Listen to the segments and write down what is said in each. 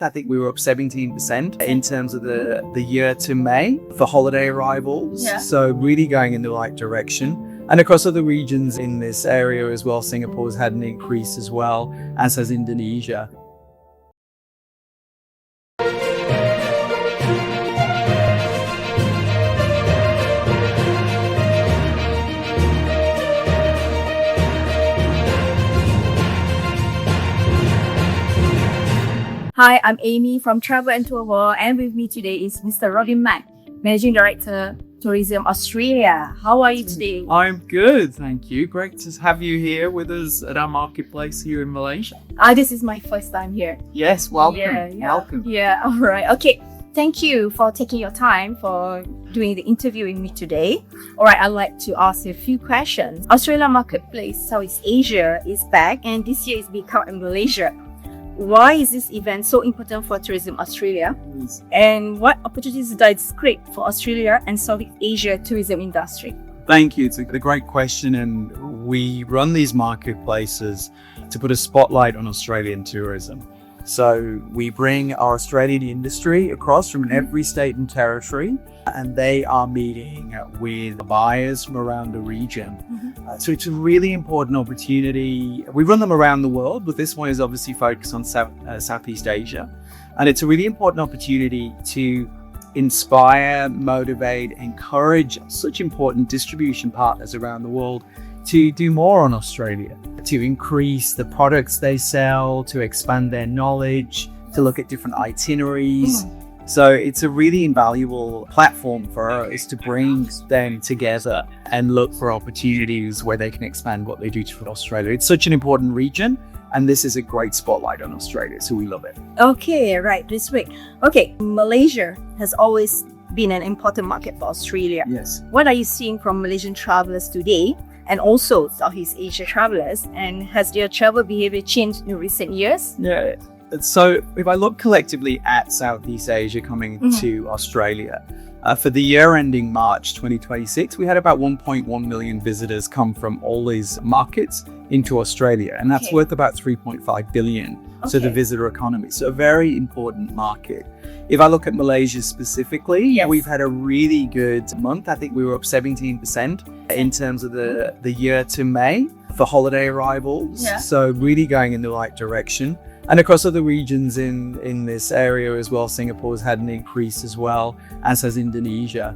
I think we were up 17% in terms of the year to May for holiday arrivals. Yeah. So really going in the right direction. And across other regions in this area as well, Singapore's had an increase as well, as has Indonesia. Hi, I'm Amy from Travel and Tour World, and with me today is Mr. Robin Mack, Managing Director, Tourism Australia. How are you today? I'm good, thank you. Great to have you here with us at our marketplace here in Malaysia. This is my first time here. Yes, welcome. Yeah. Welcome. Yeah, all right. Okay, thank you for taking your time for doing the interview with me today. All right, I'd like to ask you a few questions. Australia Marketplace Southeast Asia is back, and this year is being held in Malaysia. Why is this event so important for Tourism Australia? And what opportunities does it create for Australia and Southeast Asia tourism industry? Thank you. It's a great question. And we run these marketplaces to put a spotlight on Australian tourism. So we bring our Australian industry across from every state and territory, and they are meeting with buyers from around the region. So it's a really important opportunity. We run them around the world, but this one is obviously focused on Southeast Asia. And it's a really important opportunity to inspire, motivate, encourage such important distribution partners around the world to do more on Australia, to increase the products they sell, to expand their knowledge, to look at different itineraries. So it's a really invaluable platform for us to bring them together and look for opportunities where they can expand what they do to Australia. It's such an important region, and this is a great spotlight on Australia, so we love it. Okay, right, this week. Okay, Malaysia has always been an important market for Australia. Yes. What are you seeing from Malaysian travelers today, and also Southeast Asia travelers? And has their travel behavior changed in recent years? Yeah. So if I look collectively at Southeast Asia coming to Australia, for the year ending March 2026, we had about 1.1 million visitors come from all these markets into Australia, and that's worth about 3.5 billion to the visitor economy. So a very important market. If I look at Malaysia specifically, we've had a really good month. I think we were up 17% in terms of the year to May for holiday arrivals. So really going in the right direction. And across other regions in this area as well, Singapore's had an increase as well, as has Indonesia.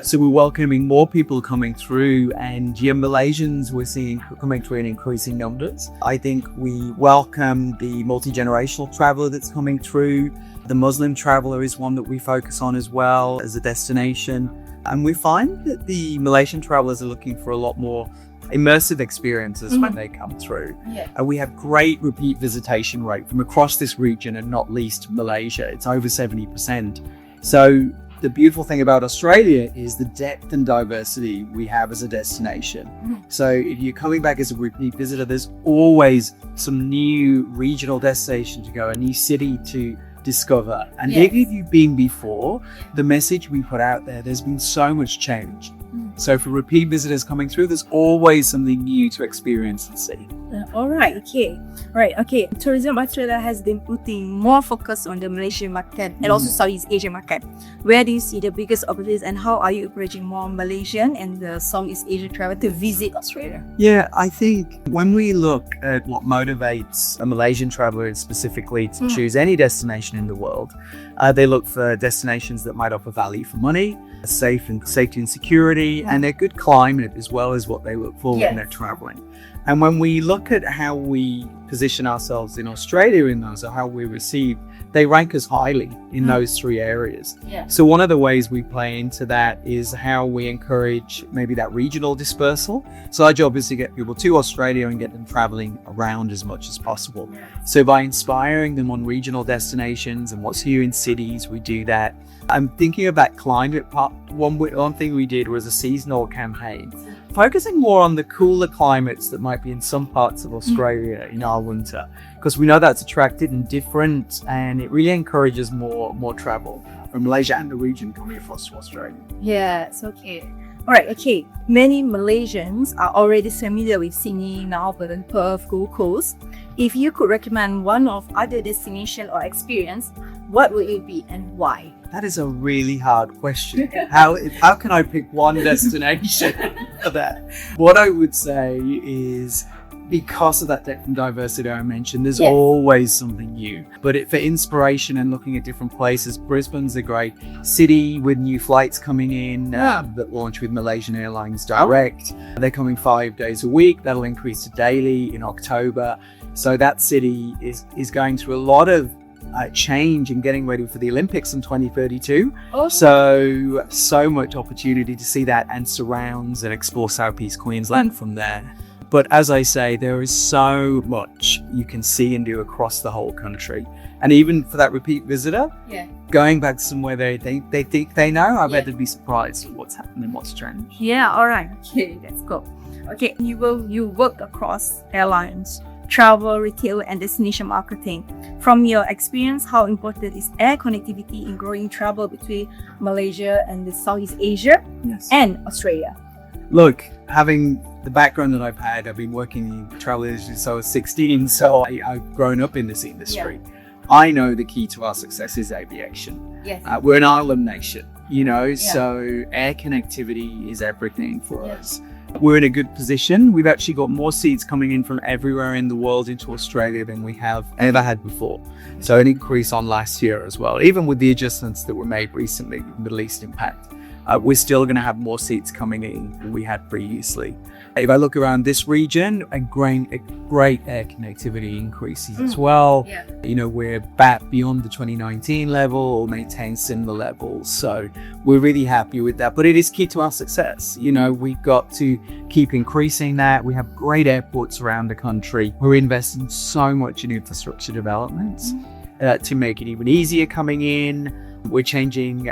So we're welcoming more people coming through, and Malaysians we're seeing coming through in increasing numbers. I think we welcome the multi-generational traveller that's coming through. The Muslim traveller is one that we focus on as well as a destination. And we find that the Malaysian travellers are looking for a lot more immersive experiences when they come through. And we have great repeat visitation rate from across this region, and not least Malaysia. It's over 70%. So the beautiful thing about Australia is the depth and diversity we have as a destination. So if you're coming back as a repeat visitor, there's always some new regional destination to go, a new city to discover. And if you've been before, the message we put out there's been so much change. So for repeat visitors coming through, there's always something new to experience and see. All right, okay. Tourism Australia has been putting more focus on the Malaysian market and also Southeast Asian market. Where do you see the biggest opportunities, and how are you encouraging more Malaysian and the Southeast Asian travel to visit Australia? Yeah, I think when we look at what motivates a Malaysian traveller specifically to choose any destination in the world, they look for destinations that might offer value for money, safety and security, and a good climate as well as what they look for when they're traveling. And when we look at how we position ourselves in Australia in those, or how we're received, they rank us highly in those three areas. So one of the ways we play into that is how we encourage maybe that regional dispersal. So our job is to get people to Australia and get them traveling around as much as possible. So by inspiring them on regional destinations and what's here in cities, we do that. I'm thinking of that climate part. One thing we did was a seasonal campaign, focusing more on the cooler climates that might be in some parts of Australia in our winter, because we know that's attractive and different, and it really encourages more travel from Malaysia and the region coming across to Australia. Yes, okay. Alright, okay. Many Malaysians are already familiar with Sydney, Melbourne, Perth, Gold Coast. If you could recommend one of other destination or experience, what would it be and why? That is a really hard question. How can I pick one destination for that? What I would say is, because of that depth and diversity I mentioned, there's Yes. always something new. But for inspiration and looking at different places, Brisbane's a great city with new flights coming in that launch with Malaysian Airlines direct. They're coming 5 days a week. That'll increase to daily in October. So that city is going through a lot of change and getting ready for the Olympics in 2032. So much opportunity to see that and surrounds and explore Southeast Queensland from there. But as I say, there is so much you can see and do across the whole country. And even for that repeat visitor, going back somewhere they think they know, I bet they'd be surprised at what's happening, what's changed. Yeah, alright. Okay, let's go. Okay, you work across airlines, travel, retail, and destination marketing. From your experience, how important is air connectivity in growing travel between Malaysia and the Southeast Asia and Australia? Look, having the background that I've had, I've been working in travel industry since I was 16, so I've grown up in this industry. I know the key to our success is aviation. Yes. We're an island nation, so air connectivity is everything for us. We're in a good position. We've actually got more seats coming in from everywhere in the world into Australia than we have ever had before. So an increase on last year as well. Even with the adjustments that were made recently, Middle East impact, we're still going to have more seats coming in than we had previously. If I look around this region, a great air connectivity increases as well. We're back beyond the 2019 level or maintain similar levels. So we're really happy with that. But it is key to our success. We've got to keep increasing that. We have great airports around the country. We're investing so much in infrastructure development to make it even easier coming in. We're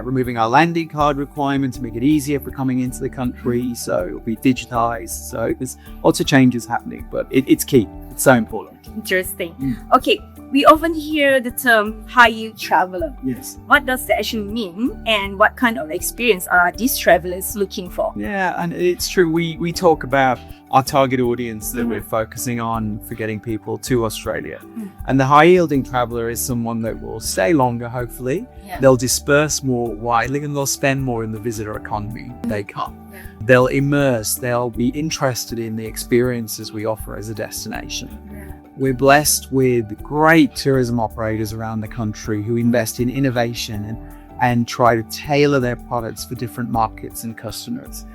removing our landing card requirement to make it easier for coming into the country. So it'll be digitized. So there's lots of changes happening, but it's key. It's so important. Interesting. Okay, we often hear the term high-yield traveler. Yes. What does that actually mean, and what kind of experience are these travelers looking for? Yeah, and it's true. We talk about our target audience that we're focusing on for getting people to Australia. And the high-yielding traveler is someone that will stay longer, hopefully. They'll disperse more widely and they'll spend more in the visitor economy they come. They'll immerse, they'll be interested in the experiences we offer as a destination. We're blessed with great tourism operators around the country who invest in innovation and try to tailor their products for different markets and customers.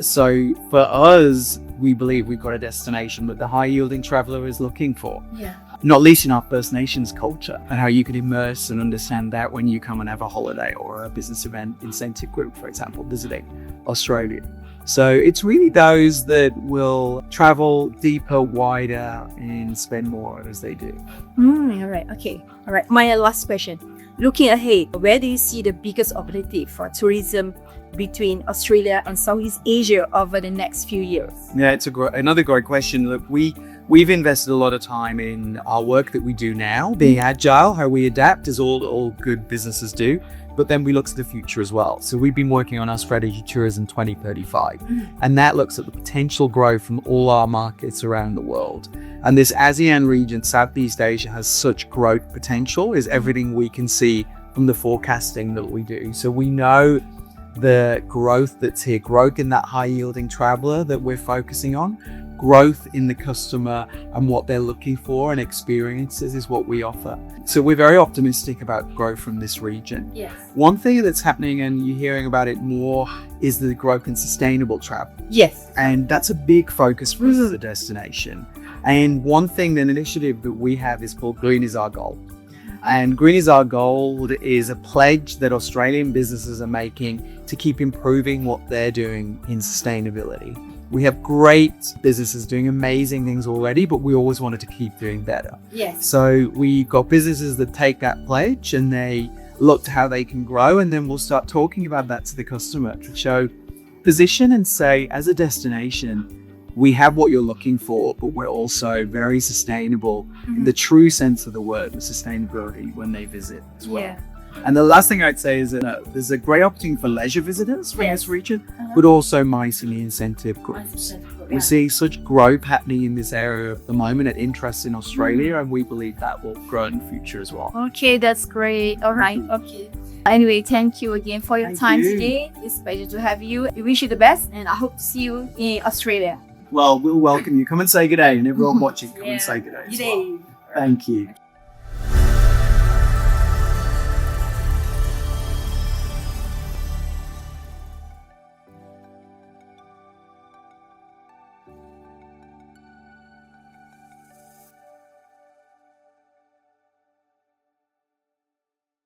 So for us, we believe we've got a destination that the high-yielding traveler is looking for. Not least in our First Nations culture and how you can immerse and understand that when you come and have a holiday or a business event incentive group, for example, visiting Australia. So it's really those that will travel deeper, wider, and spend more as they do. All right. Okay. All right. My last question. Looking ahead, where do you see the biggest opportunity for tourism between Australia and Southeast Asia over the next few years? Yeah, it's another great question. Look, we've invested a lot of time in our work that we do now, being agile, how we adapt, as all good businesses do. But then we look to the future as well. So we've been working on our strategy Tourism 2035, and that looks at the potential growth from all our markets around the world. And this ASEAN region, Southeast Asia, has such growth potential, is everything we can see from the forecasting that we do. So we know the growth that's here, growth in that high-yielding traveler that we're focusing on, growth in the customer and what they're looking for and experiences is what we offer. So we're very optimistic about growth from this region. Yes. One thing that's happening, and you're hearing about it more, is the growth in sustainable travel. Yes. And that's a big focus for us as a destination. And one thing, an initiative that we have is called Green is Our Goal. And Green is Our Goal is a pledge that Australian businesses are making to keep improving what they're doing in sustainability. We have great businesses doing amazing things already, but we always wanted to keep doing better. Yes. So we got businesses that take that pledge and they look to how they can grow, and then we'll start talking about that to the customer to show position and say, as a destination, we have what you're looking for, but we're also very sustainable in the true sense of the word, the sustainability when they visit as well. Yeah. And the last thing I'd say is that there's a great opportunity for leisure visitors from Yes. this region, but also Malaysian incentive groups. We see such growth happening in this area at the moment and interest in Australia, and we believe that will grow in the future as well. Okay, that's great. All right. Okay. Anyway, thank you again for your Thank time you. today. It's a pleasure to have you. We wish you the best, and I hope to see you in Australia. Well, we'll welcome you. Come and say good day, and everyone watching, come and say good day as well. G'day. Thank you.